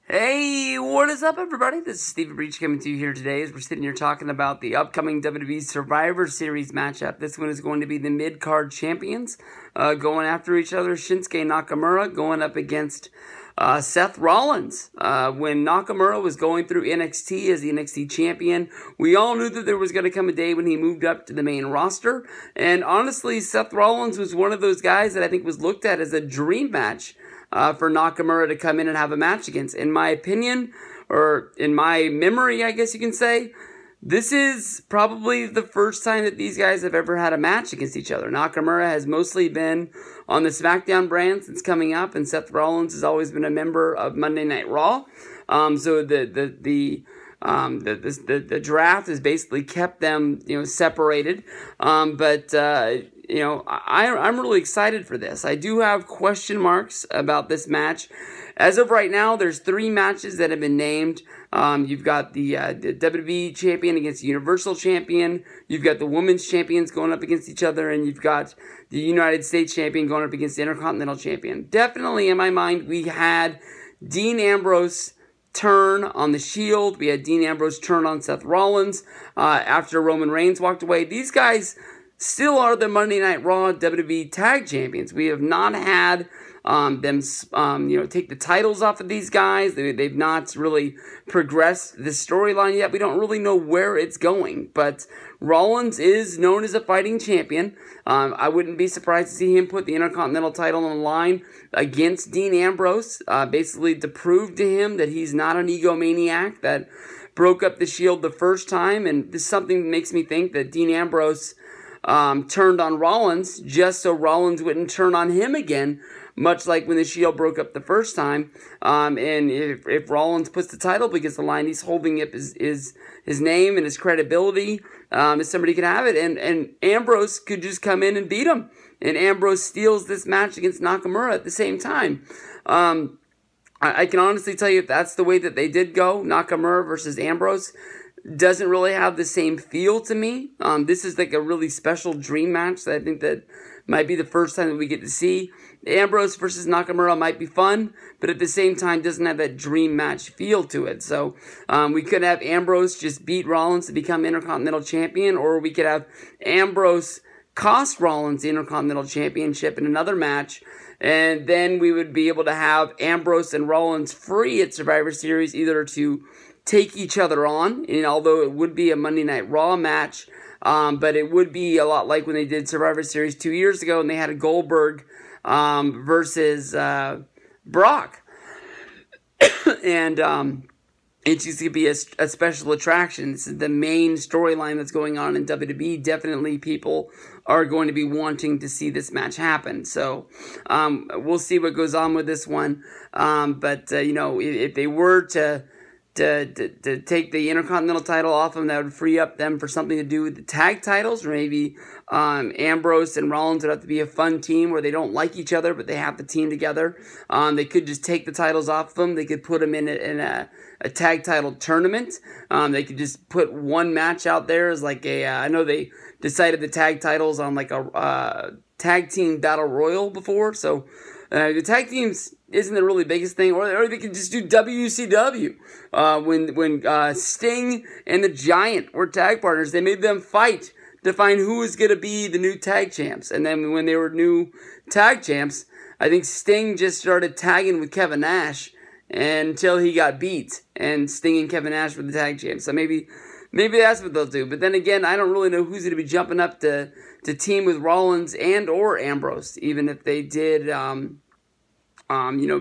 Hey, what is up, everybody? This is Stephen Breach coming to you here today as we're sitting here talking about the upcoming WWE Survivor Series matchup. This one is going to be the mid-card champions going after each other. Shinsuke Nakamura going up against Seth Rollins. When Nakamura was going through NXT as the NXT champion, we all knew that there was going to come a day when he moved up to the main roster. And honestly, Seth Rollins was one of those guys that I think was looked at as a dream match for Nakamura to come in and have a match against. In my opinion, or in my memory, I guess you can say, this is probably the first time that these guys have ever had a match against each other. Nakamura has mostly been on the SmackDown brand since coming up, and Seth Rollins has always been a member of Monday Night Raw. So the draft has basically kept them, separated. I'm really excited for this. I do have question marks about this match. As of right now, there's 3 matches that have been named. You've got the WWE champion against the Universal champion. You've got the women's champions going up against each other, and you've got the United States champion going up against the Intercontinental champion. Definitely, in my mind, we had Dean Ambrose turn on the Shield. We had Dean Ambrose turn on Seth Rollins after Roman Reigns walked away. These guys still are the Monday Night Raw WWE Tag Champions. We have not had them, take the titles off of these guys. They've not really progressed the storyline yet. We don't really know where it's going. But Rollins is known as a fighting champion. I wouldn't be surprised to see him put the Intercontinental title on the line against Dean Ambrose, basically to prove to him that he's not an egomaniac that broke up the Shield the first time. And this is something that makes me think that Dean Ambrose turned on Rollins just so Rollins wouldn't turn on him again, much like when the Shield broke up the first time. And if Rollins puts the title against the line, he's holding up his name and his credibility as somebody can have it. And Ambrose could just come in and beat him. And Ambrose steals this match against Nakamura at the same time. I can honestly tell you if that's the way that they did go, Nakamura versus Ambrose doesn't really have the same feel to me. This is like a really special dream match that I think that might be the first time that we get to see. Ambrose versus Nakamura might be fun, but at the same time doesn't have that dream match feel to it. So we could have Ambrose just beat Rollins to become Intercontinental Champion, or we could have Ambrose cost Rollins the Intercontinental Championship in another match, and then we would be able to have Ambrose and Rollins free at Survivor Series either to take each other on, and although it would be a Monday Night Raw match, but it would be a lot like when they did Survivor Series 2 years ago and they had a Goldberg versus Brock. And it's just going to be a special attraction. This is the main storyline that's going on in WWE. Definitely people are going to be wanting to see this match happen. So we'll see what goes on with this one. If they were to take the Intercontinental title off them, that would free up them for something to do with the tag titles, or maybe Ambrose and Rollins would have to be a fun team where they don't like each other, but they have the team together. They could just take the titles off them. They could put them in a tag title tournament. They could just put one match out there as like I know they decided the tag titles on like a tag team battle royal before, so the tag teams isn't the really biggest thing, or they could just do WCW. When Sting and the Giant were tag partners, they made them fight to find who was going to be the new tag champs. And then when they were new tag champs, I think Sting just started tagging with Kevin Nash until he got beat, and Sting and Kevin Nash were the tag champs. So maybe that's what they'll do. But then again, I don't really know who's going to be jumping up to team with Rollins and or Ambrose, even if they did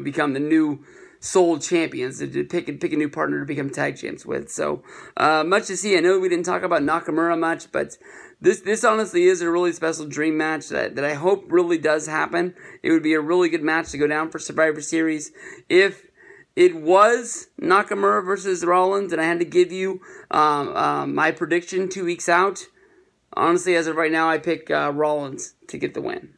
become the new sole champions, to pick a new partner to become tag champs with. So much to see. I know we didn't talk about Nakamura much, but this honestly is a really special dream match that I hope really does happen. It would be a really good match to go down for Survivor Series. If it was Nakamura versus Rollins, and I had to give you my prediction 2 weeks out, honestly, as of right now, I pick Rollins to get the win.